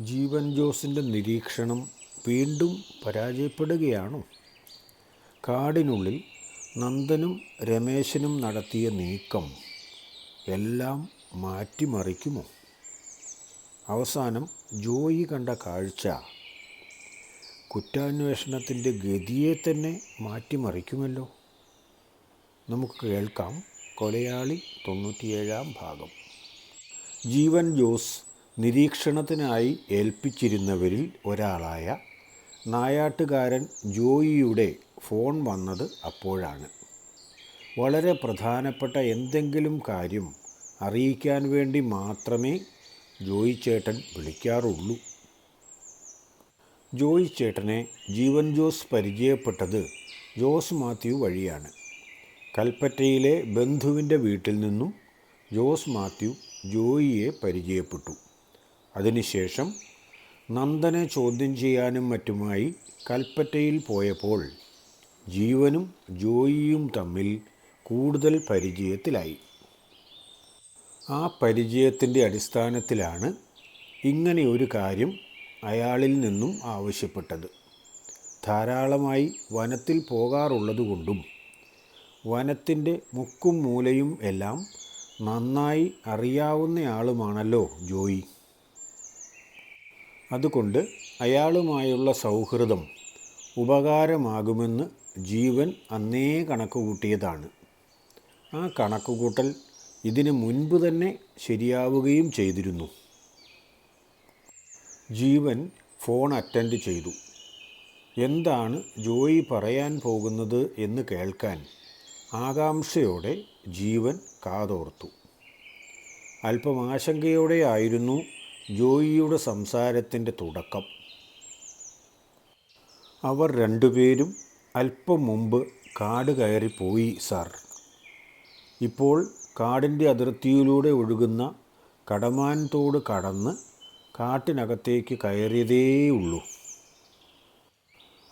ജീവൻ ജോസിൻ്റെ നിരീക്ഷണം വീണ്ടും പരാജയപ്പെടുകയാണോ? കാടിനുള്ളിൽ നന്ദനും രമേശനും നടത്തിയ നീക്കം എല്ലാം മാറ്റിമറിക്കുമോ? അവസാനം ജോയി കണ്ട കാഴ്ച കുറ്റാന്വേഷണത്തിൻ്റെ ഗതിയെ തന്നെ മാറ്റിമറിക്കുമല്ലോ. നമുക്ക് കേൾക്കാം കൊലയാളി 97-ാം ഭാഗം. ജീവൻ ജോസ് നിരീക്ഷണത്തിനായി ഏൽപ്പിച്ചിരുന്നവരിൽ ഒരാളായ നായാട്ടുകാരൻ ജോയിയുടെ ഫോൺ വന്നത് അപ്പോഴാണ്. വളരെ പ്രധാനപ്പെട്ട എന്തെങ്കിലും കാര്യം അറിയിക്കാൻ വേണ്ടി മാത്രമേ ജോയി ചേട്ടൻ വിളിക്കാറുള്ളൂ. ജോയി ചേട്ടനെ ജീവൻ ജോസ് പരിചയപ്പെട്ടത് ജോസ് മാത്യു വഴിയാണ്. കൽപ്പറ്റയിലെ ബന്ധുവിൻ്റെ വീട്ടിൽ നിന്നും ജോസ് മാത്യു ജോയിയെ പരിചയപ്പെട്ടു. അതിനുശേഷം നന്ദനെ ചോദ്യം ചെയ്യാനും മറ്റുമായി കൽപ്പറ്റയിൽ പോയപ്പോൾ ജീവനും ജോയിയും തമ്മിൽ കൂടുതൽ പരിചയത്തിലായി. ആ പരിചയത്തിൻ്റെ അടിസ്ഥാനത്തിലാണ് ഇങ്ങനെയൊരു കാര്യം അയാളിൽ നിന്നും ആവശ്യപ്പെട്ടത്. ധാരാളമായി വനത്തിൽ പോകാറുള്ളതുകൊണ്ടും വനത്തിൻ്റെ മുക്കും മൂലയും എല്ലാം നന്നായി അറിയാവുന്നയാളുമാണല്ലോ ജോയി. അതുകൊണ്ട് അയാളുമായുള്ള സൗഹൃദം ഉപകാരമാകുമെന്ന് ജീവൻ അന്നേ കണക്കുകൂട്ടിയതാണ്. ആ കണക്കുകൂട്ടൽ ഇതിന് മുൻപ് തന്നെ ശരിയാവുകയും ചെയ്തിരുന്നു. ജീവൻ ഫോൺ അറ്റൻഡ് ചെയ്തു. എന്താണ് ജോയി പറയാൻ പോകുന്നത് എന്ന് കേൾക്കാൻ ആകാംക്ഷയോടെ ജീവൻ കാതോർത്തു. അല്പം ആശങ്കയോടെയായിരുന്നു ജോയിയുടെ സംസാരത്തിൻ്റെ തുടക്കം. അവർ രണ്ടുപേരും അല്പം മുമ്പ് കാട് കയറിപ്പോയി സാർ. ഇപ്പോൾ കാടിൻ്റെ അതിർത്തിയിലൂടെ ഒഴുകുന്ന കടമാൻ തോട് കടന്ന് കാട്ടിനകത്തേക്ക് കയറിയതേയുള്ളൂ.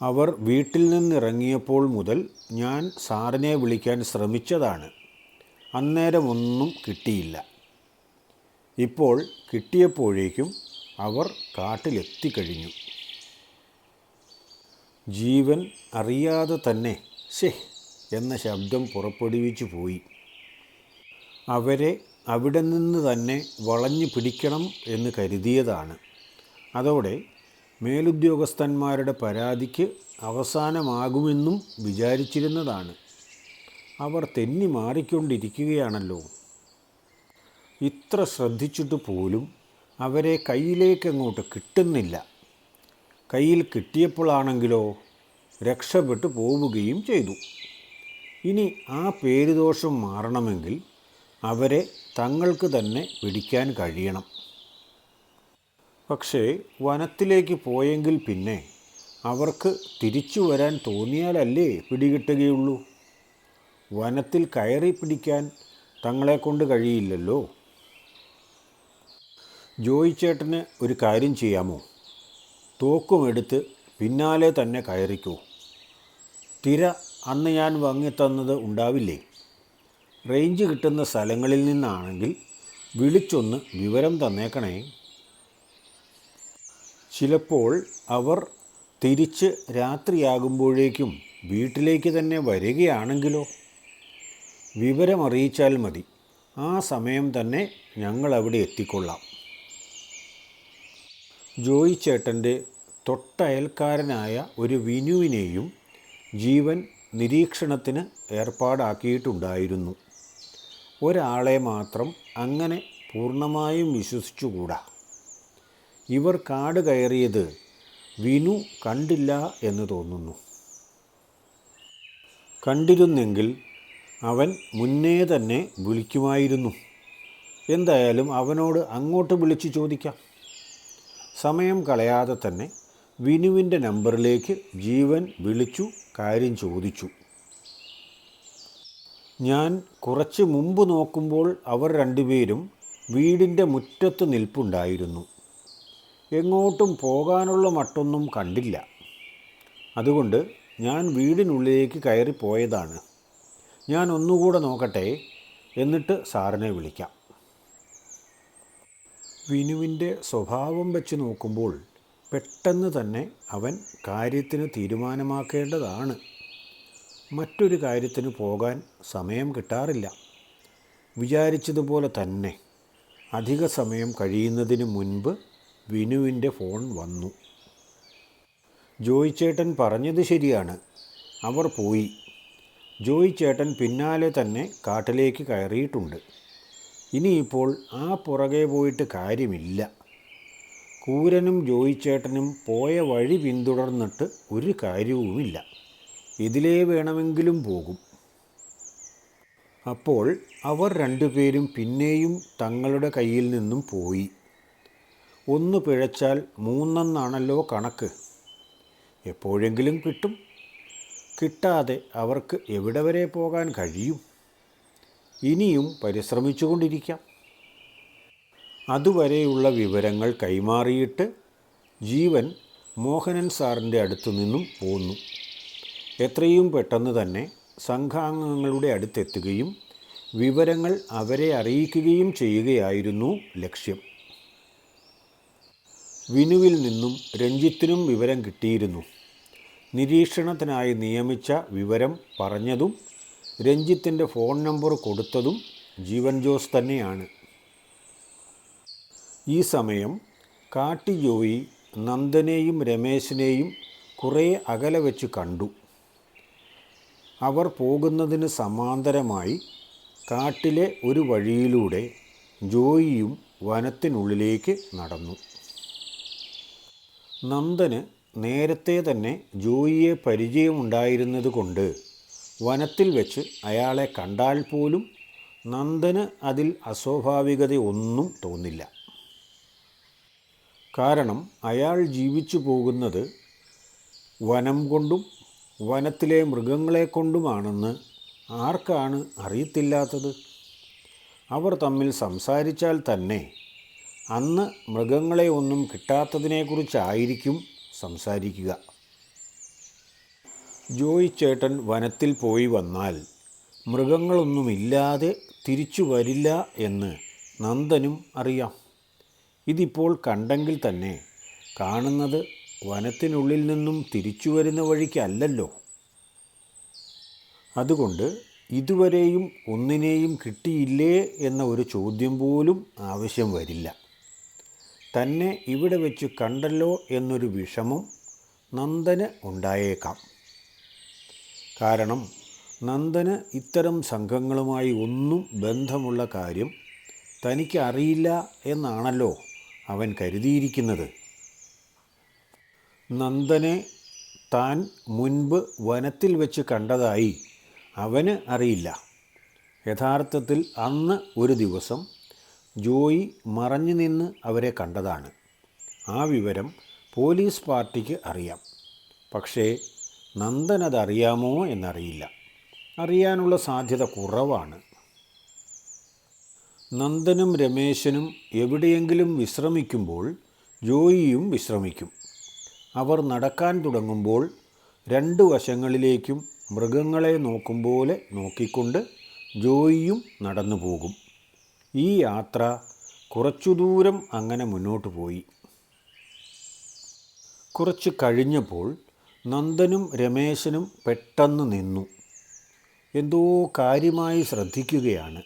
അവർ വീട്ടിൽ നിന്നിറങ്ങിയപ്പോൾ മുതൽ ഞാൻ സാറിനെ വിളിക്കാൻ ശ്രമിച്ചതാണ്. അന്നേരമൊന്നും കിട്ടിയില്ല. ഇപ്പോൾ കിട്ടിയപ്പോഴേക്കും അവർ കാട്ടിലെത്തിക്കഴിഞ്ഞു. ജീവൻ അറിയാതെ തന്നെ ശേ എന്ന ശബ്ദം പുറപ്പെടുവിച്ചു പോയി. അവരെ അവിടെ നിന്ന് തന്നെ വളഞ്ഞു പിടിക്കണം എന്ന് കരുതിയതാണ്. അതോടെ മേലുദ്യോഗസ്ഥന്മാരുടെ പരാതിക്ക് അവസാനമാകുമെന്നും വിചാരിച്ചിരുന്നതാണ്. അവർ തെന്നി മാറിക്കൊണ്ടിരിക്കുകയാണല്ലോ. ഇത്ര ശ്രദ്ധിച്ചിട്ട് പോലും അവരെ കയ്യിലേക്കങ്ങോട്ട് കിട്ടുന്നില്ല. കയ്യിൽ കിട്ടിയപ്പോഴാണെങ്കിലോ രക്ഷപ്പെട്ടു പോവുകയും ചെയ്തു. ഇനി ആ പേരുദോഷം മാറണമെങ്കിൽ അവരെ തങ്ങൾക്ക് തന്നെ പിടിക്കാൻ കഴിയണം. പക്ഷേ വനത്തിലേക്ക് പോയെങ്കിൽ പിന്നെ അവർക്ക് തിരിച്ചു വരാൻ തോന്നിയാലല്ലേ പിടികിട്ടുകയുള്ളൂ. വനത്തിൽ കയറി പിടിക്കാൻ തങ്ങളെക്കൊണ്ട് കഴിയില്ലല്ലോ. ജോയി ചേട്ടന് ഒരു കാര്യം ചെയ്യാമോ? തോക്കുമെടുത്ത് പിന്നാലെ തന്നെ കയറിക്കോ. തിര അന്ന് ഞാൻ വാങ്ങിത്തന്നത് ഉണ്ടാവില്ലേ? റേഞ്ച് കിട്ടുന്ന സ്ഥലങ്ങളിൽ നിന്നാണെങ്കിൽ വിളിച്ചൊന്ന് വിവരം തന്നേക്കണേ. ചിലപ്പോൾ അവർ തിരിച്ച് രാത്രിയാകുമ്പോഴേക്കും വീട്ടിലേക്ക് തന്നെ വരികയാണെങ്കിലോ? വിവരമറിയിച്ചാൽ മതി. ആ സമയം തന്നെ ഞങ്ങളവിടെ എത്തിക്കൊള്ളാം. ജോയി ചേട്ടൻ്റെ തൊട്ടയൽക്കാരനായ ഒരു വിനുവിനെയും ജീവൻ നിരീക്ഷണത്തിന് ഏർപ്പാടാക്കിയിട്ടുണ്ടായിരുന്നു. ഒരാളെ മാത്രം അങ്ങനെ പൂർണ്ണമായും വിശ്വസിച്ചുകൂടാ. ഇവർ കാട് കയറിയത് വിനു കണ്ടില്ല എന്ന് തോന്നുന്നു. കണ്ടിരുന്നെങ്കിൽ അവൻ മുന്നേ തന്നെ വിളിക്കുമായിരുന്നു. എന്തായാലും അവനോട് അങ്ങോട്ട് വിളിച്ചു ചോദിക്കാം. സമയം കളയാതെ തന്നെ വിനുവിൻ്റെ നമ്പറിലേക്ക് ജീവൻ വിളിച്ചു കാര്യം ചോദിച്ചു. ഞാൻ കുറച്ച് മുമ്പ് നോക്കുമ്പോൾ അവർ രണ്ടുപേരും വീടിൻ്റെ മുറ്റത്ത് നിൽപ്പുണ്ടായിരുന്നു. എങ്ങോട്ടും പോകാനുള്ള മട്ടൊന്നും കണ്ടില്ല. അതുകൊണ്ട് ഞാൻ വീടിനുള്ളിലേക്ക് കയറിപ്പോയതാണ്. ഞാൻ ഒന്നുകൂടെ നോക്കട്ടെ, എന്നിട്ട് സാറിനെ വിളിക്കാം. വിനുവിൻ്റെ സ്വഭാവം വെച്ച് നോക്കുമ്പോൾ പെട്ടെന്ന് തന്നെ അവൻ കാര്യത്തിന് തീരുമാനമാക്കേണ്ടതാണ്. മറ്റൊരു കാര്യത്തിന് പോകാൻ സമയം കിട്ടാറില്ല. വിചാരിച്ചതുപോലെ തന്നെ അധിക സമയം കഴിയുന്നതിന് മുൻപ് വിനുവിൻ്റെ ഫോൺ വന്നു. ജോയി ചേട്ടൻ പറഞ്ഞത് ശരിയാണ്. അവർ പോയി. ജോയി ചേട്ടൻ പിന്നാലെ തന്നെ കാട്ടിലേക്ക് കയറിയിട്ടുണ്ട്. ഇനിയിപ്പോൾ ആ പുറകെ പോയിട്ട് കാര്യമില്ല. കൂരനും ജോയി ചേട്ടനും പോയ വഴി പിന്തുടർന്നിട്ട് ഒരു കാര്യവുമില്ല. ഇതിലേ വേണമെങ്കിലും പോകും. അപ്പോൾ അവർ രണ്ടുപേരും പിന്നെയും തങ്ങളുടെ കയ്യിൽ നിന്നും പോയി. ഒന്ന് പിഴച്ചാൽ മൂന്നെന്നാണല്ലോ കണക്ക്. എപ്പോഴെങ്കിലും കിട്ടും. കിട്ടാതെ അവർക്ക് എവിടെ വരെ പോകാൻ കഴിയും? ഇനിയും പരിശ്രമിച്ചുകൊണ്ടിരിക്കാം. അതുവരെയുള്ള വിവരങ്ങൾ കൈമാറിയിട്ട് ജീവൻ മോഹനൻ സാറിൻ്റെ അടുത്തു നിന്നും പോന്നു. എത്രയും പെട്ടെന്ന് തന്നെ സംഘാംഗങ്ങളുടെ അടുത്തെത്തുകയും വിവരങ്ങൾ അവരെ അറിയിക്കുകയും ചെയ്യുകയായിരുന്നു ലക്ഷ്യം. വിനുവിൽ നിന്നും രഞ്ജിത്തിനും വിവരം കിട്ടിയിരുന്നു. നിരീക്ഷണത്തിനായി നിയമിച്ച വിവരം പറഞ്ഞതും രഞ്ജിത്തിൻ്റെ ഫോൺ നമ്പർ കൊടുത്തതും ജീവൻ ജോസ് തന്നെയാണ്. ഈ സമയം കാട്ടി ജോയി നന്ദനെയും രമേശിനെയും കുറേ അകലെ വെച്ച് കണ്ടു. അവർ പോകുന്നതിന് സമാന്തരമായി കാട്ടിലെ ഒരു വഴിയിലൂടെ ജോയിയും വനത്തിനുള്ളിലേക്ക് നടന്നു. നന്ദന് നേരത്തെ തന്നെ ജോയിയെ പരിചയമുണ്ടായിരുന്നതുകൊണ്ട് വനത്തിൽ വെച്ച് അയാളെ കണ്ടാൽ പോലും നന്ദന് അതിൽ അസ്വാഭാവികതയൊന്നും തോന്നില്ല. കാരണം അയാൾ ജീവിച്ചു പോകുന്നത് വനം കൊണ്ടും വനത്തിലെ മൃഗങ്ങളെ കൊണ്ടുമാണെന്ന് ആർക്കാണ് അറിയത്തില്ലാത്തത്? അവർ തമ്മിൽ സംസാരിച്ചാൽ തന്നെ അന്ന് മൃഗങ്ങളെ ഒന്നും കിട്ടാത്തതിനെക്കുറിച്ചായിരിക്കും സംസാരിക്കുക. ജോയി ചേട്ടൻ വനത്തിൽ പോയി വന്നാൽ മൃഗങ്ങളൊന്നുമില്ലാതെ തിരിച്ചു വരില്ല എന്ന് നന്ദനും അറിയാം. ഇതിപ്പോൾ കണ്ടെങ്കിൽ തന്നെ കാണുന്നത് വനത്തിനുള്ളിൽ നിന്നും തിരിച്ചു വരുന്ന വഴിക്കല്ലല്ലോ. അതുകൊണ്ട് ഇതുവരെയും ഒന്നിനെയും കിട്ടിയില്ലേ എന്ന ഒരു ചോദ്യം പോലും ആവശ്യം വരില്ല. തന്നെ ഇവിടെ വെച്ച് കണ്ടല്ലോ എന്നൊരു വിഷമം നന്ദന് ഉണ്ടായേക്കാം. കാരണം നന്ദന് ഇത്തരം സംഘങ്ങളുമായി ഒന്നും ബന്ധമുള്ള കാര്യം തനിക്ക് അറിയില്ല എന്നാണല്ലോ അവൻ കരുതിയിരിക്കുന്നത്. നന്ദനെ താൻ മുൻപ് വനത്തിൽ വെച്ച് കണ്ടതായി അവന് അറിയില്ല. യഥാർത്ഥത്തിൽ അന്ന് ഒരു ദിവസം ജോയി മറഞ്ഞു നിന്ന് അവരെ കണ്ടതാണ്. ആ വിവരം പോലീസ് പാർട്ടിക്ക് അറിയാം. പക്ഷേ നന്ദനതറിയാമോ എന്നറിയില്ല. അറിയാനുള്ള സാധ്യത കുറവാണ്. നന്ദനും രമേശനും എവിടെയെങ്കിലും വിശ്രമിക്കുമ്പോൾ ജോയിയും വിശ്രമിക്കും. അവർ നടക്കാൻ തുടങ്ങുമ്പോൾ രണ്ട് വശങ്ങളിലേക്കും മൃഗങ്ങളെ നോക്കും പോലെ നോക്കിക്കൊണ്ട് ജോയിയും നടന്നു പോകും. ഈ യാത്ര കുറച്ചു ദൂരം അങ്ങനെ മുന്നോട്ട് പോയി. കുറച്ച് കഴിഞ്ഞപ്പോൾ നന്ദനും രമേശനും പെട്ടെന്ന് നിന്നു. എന്തോ കാര്യമായി ശ്രദ്ധിക്കുകയാണ്.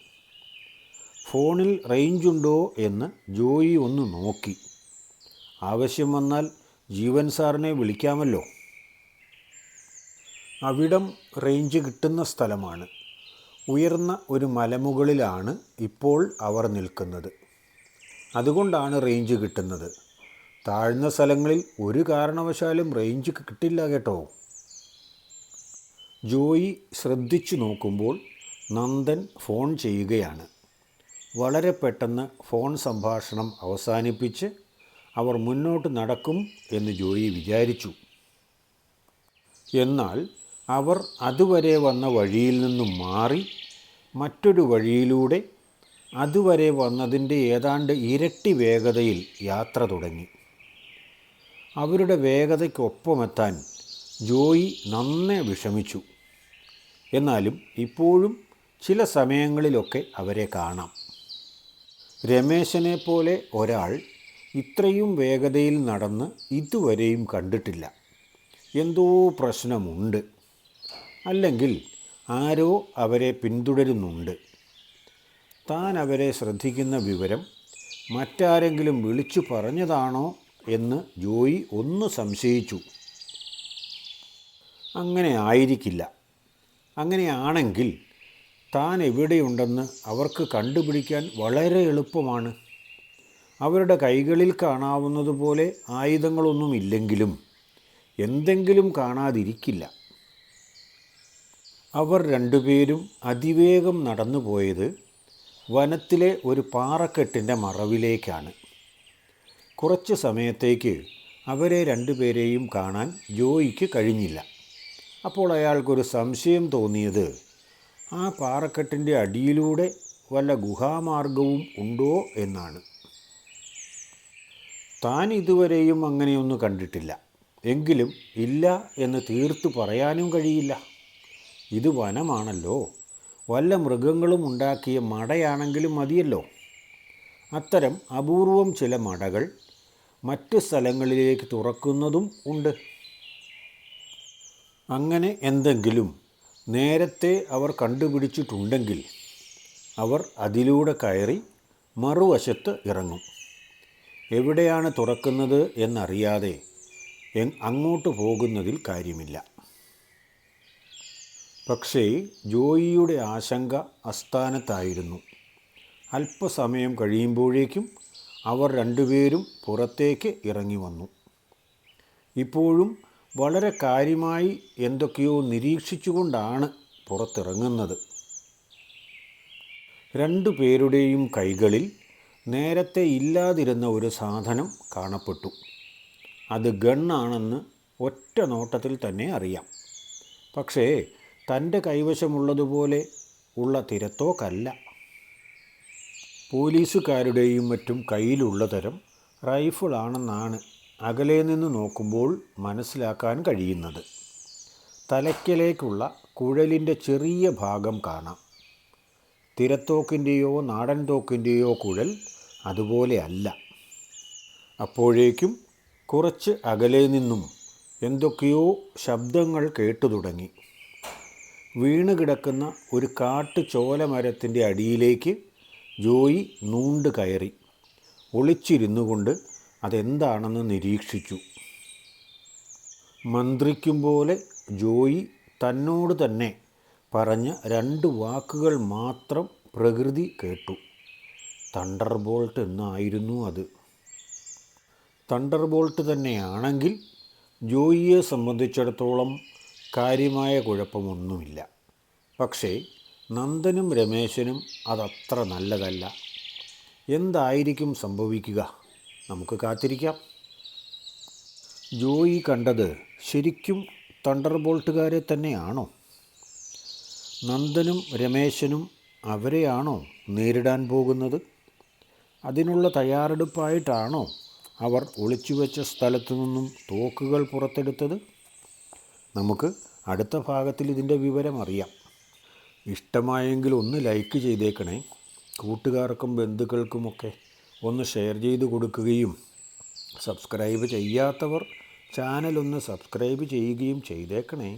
ഫോണിൽ റേഞ്ചുണ്ടോ എന്ന് ജോയി ഒന്ന് നോക്കി. ആവശ്യം വന്നാൽ ജീവൻ സാറിനെ വിളിക്കാമല്ലോ. അവിടം റേഞ്ച് കിട്ടുന്ന സ്ഥലമാണ്. ഉയർന്ന ഒരു മലമുകളിലാണ് ഇപ്പോൾ അവർ നിൽക്കുന്നത്. അതുകൊണ്ടാണ് റേഞ്ച് കിട്ടുന്നത്. താഴ്ന്ന സ്ഥലങ്ങളിൽ ഒരു കാരണവശാലും റേഞ്ച് കിട്ടില്ല കേട്ടോ. ജോയി ശ്രദ്ധിച്ചു നോക്കുമ്പോൾ നന്ദൻ ഫോൺ ചെയ്യുകയാണ്. വളരെ പെട്ടെന്ന് ഫോൺ സംഭാഷണം അവസാനിപ്പിച്ച് അവർ മുന്നോട്ട് നടക്കും എന്ന് ജോയി വിചാരിച്ചു. എന്നാൽ അവർ അതുവരെ വന്ന വഴിയിൽ നിന്നും മാറി മറ്റൊരു വഴിയിലൂടെ അതുവരെ വന്നതിൻ്റെ ഏതാണ്ട് ഇരട്ടി വേഗതയിൽ യാത്ര തുടങ്ങി. അവരുടെ വേഗതയ്ക്കൊപ്പമെത്താൻ ജോയി നന്നെ വിഷമിച്ചു. എന്നാലും ഇപ്പോഴും ചില സമയങ്ങളിലൊക്കെ അവരെ കാണാം. രമേശനെ പോലെ ഒരാൾ ഇത്രയും വേഗതയിൽ നടന്ന് ഇതുവരെയും കണ്ടിട്ടില്ല. എന്തോ പ്രശ്നമുണ്ട്. അല്ലെങ്കിൽ ആരോ അവരെ പിന്തുടരുന്നുണ്ട്. താൻ അവരെ ശ്രദ്ധിക്കുന്ന വിവരം മറ്റാരെങ്കിലും വിളിച്ചു പറഞ്ഞതാണോ എന്ന് ജോയി ഒന്ന് സംശയിച്ചു. അങ്ങനെ ആയിരിക്കില്ല. അങ്ങനെയാണെങ്കിൽ താൻ എവിടെയുണ്ടെന്ന് അവർക്ക് കണ്ടുപിടിക്കാൻ വളരെ എളുപ്പമാണ്. അവരുടെ കൈകളിൽ കാണാവുന്നതുപോലെ ആയുധങ്ങളൊന്നുമില്ലെങ്കിലും എന്തെങ്കിലും കാണാതിരിക്കില്ല. അവർ രണ്ടുപേരും അതിവേഗം നടന്നു പോയത് വനത്തിലെ ഒരു പാറക്കെട്ടിൻ്റെ മറവിലേക്കാണ്. കുറച്ച് സമയത്തേക്ക് അവരെ രണ്ടുപേരെയും കാണാൻ ജോയിക്ക് കഴിഞ്ഞില്ല. അപ്പോൾ അയാൾക്കൊരു സംശയം തോന്നിയത് ആ പാറക്കെട്ടിൻ്റെ അടിയിലൂടെ വല്ല ഗുഹാമാർഗവും ഉണ്ടോ എന്നാണ്. താൻ ഇതുവരെയും അങ്ങനെയൊന്നും കണ്ടിട്ടില്ല. എങ്കിലും ഇല്ല എന്ന് തീർത്തു പറയാനും കഴിയില്ല. ഇത് വനമാണല്ലോ. വല്ല മൃഗങ്ങളും ഉണ്ടാക്കിയ മടയാണെങ്കിലും മതിയല്ലോ. അത്തരം അപൂർവം ചില മടകൾ മറ്റ് സ്ഥലങ്ങളിലേക്ക് തുറക്കുന്നതും ഉണ്ട്. അങ്ങനെ എന്തെങ്കിലും നേരത്തെ അവർ കണ്ടുപിടിച്ചിട്ടുണ്ടെങ്കിൽ അവർ അതിലൂടെ കയറി മറുവശത്ത് ഇറങ്ങും. എവിടെയാണ് തുറക്കുന്നത് എന്നറിയാതെ അങ്ങോട്ട് പോകുന്നതിൽ കാര്യമില്ല. പക്ഷേ ജോയിയുടെ ആശങ്ക അസ്ഥാനത്തായിരുന്നു. അല്പസമയം കഴിയുമ്പോഴേക്കും അവർ രണ്ടുപേരും പുറത്തേക്ക് ഇറങ്ങി വന്നു. ഇപ്പോഴും വളരെ കാര്യമായി എന്തൊക്കെയോ നിരീക്ഷിച്ചുകൊണ്ടാണ് പുറത്തിറങ്ങുന്നത്. രണ്ടുപേരുടെയും കൈകളിൽ നേരത്തെ ഇല്ലാതിരുന്ന ഒരു സാധനം കാണപ്പെട്ടു. അത് ഗണ്ണാണെന്ന് ഒറ്റ നോട്ടത്തിൽ തന്നെ അറിയാം. പക്ഷേ തൻ്റെ കൈവശമുള്ളതുപോലെ ഉള്ള തിരത്തോക്കല്ല. പോലീസുകാരുടെയും മറ്റും കയ്യിലുള്ള തരം റൈഫിളാണെന്നാണ് അകലെ നിന്ന് നോക്കുമ്പോൾ മനസ്സിലാക്കാൻ കഴിയുന്നത്. തലയ്ക്കലേക്കുള്ള കുഴലിൻ്റെ ചെറിയ ഭാഗം കാണാം. തിരത്തോക്കിൻ്റെയോ നാടൻ തോക്കിൻ്റെയോ കുഴൽ അതുപോലെ അല്ല. അപ്പോഴേക്കും കുറച്ച് അകലെ നിന്നും എന്തൊക്കെയോ ശബ്ദങ്ങൾ കേട്ടു തുടങ്ങി. വീണ് കിടക്കുന്ന ഒരു കാട്ടുചോലമരത്തിൻ്റെ അടിയിലേക്ക് ജോയി നൂണ്ട് കയറി ഒളിച്ചിരുന്നു കൊണ്ട് അതെന്താണെന്ന് നിരീക്ഷിച്ചു. മന്ത്രിക്കും പോലെ ജോയി തന്നോട് തന്നെ പറഞ്ഞ 2 വാക്കുകൾ മാത്രം പ്രകൃതി കേട്ടു. തണ്ടർബോൾട്ട് എന്നായിരുന്നു അത്. തണ്ടർബോൾട്ട് തന്നെയാണെങ്കിൽ ജോയിയെ സംബന്ധിച്ചിടത്തോളം കാര്യമായ കുഴപ്പമൊന്നുമില്ല. പക്ഷേ നന്ദനും രമേശനും അതത്ര നല്ലതല്ല. എന്തായിരിക്കും സംഭവിക്കുക? നമുക്ക് കാത്തിരിക്കാം. ജോയി കണ്ടത് ശരിക്കും തണ്ടർബോൾട്ടുകാരെ തന്നെയാണോ? നന്ദനും രമേശനും അവരെയാണോ നേരിടാൻ പോകുന്നത്? അതിനുള്ള തയ്യാറെടുപ്പായിട്ടാണോ അവർ ഒളിച്ചുവെച്ച സ്ഥലത്തു നിന്നും തോക്കുകൾ പുറത്തെടുത്തത്? നമുക്ക് അടുത്ത ഭാഗത്തിൽ ഇതിൻ്റെ വിവരം അറിയാം. ഇഷ്ടമായെങ്കിൽ ഒന്ന് ലൈക്ക് ചെയ്തേക്കണേ. കൂട്ടുകാർക്കും ബന്ധുക്കൾക്കുമൊക്കെ ഒന്ന് ഷെയർ ചെയ്ത് കൊടുക്കുകയും സബ്സ്ക്രൈബ് ചെയ്യാത്തവർ ചാനലൊന്ന് സബ്സ്ക്രൈബ് ചെയ്യുകയും ചെയ്തേക്കണേ.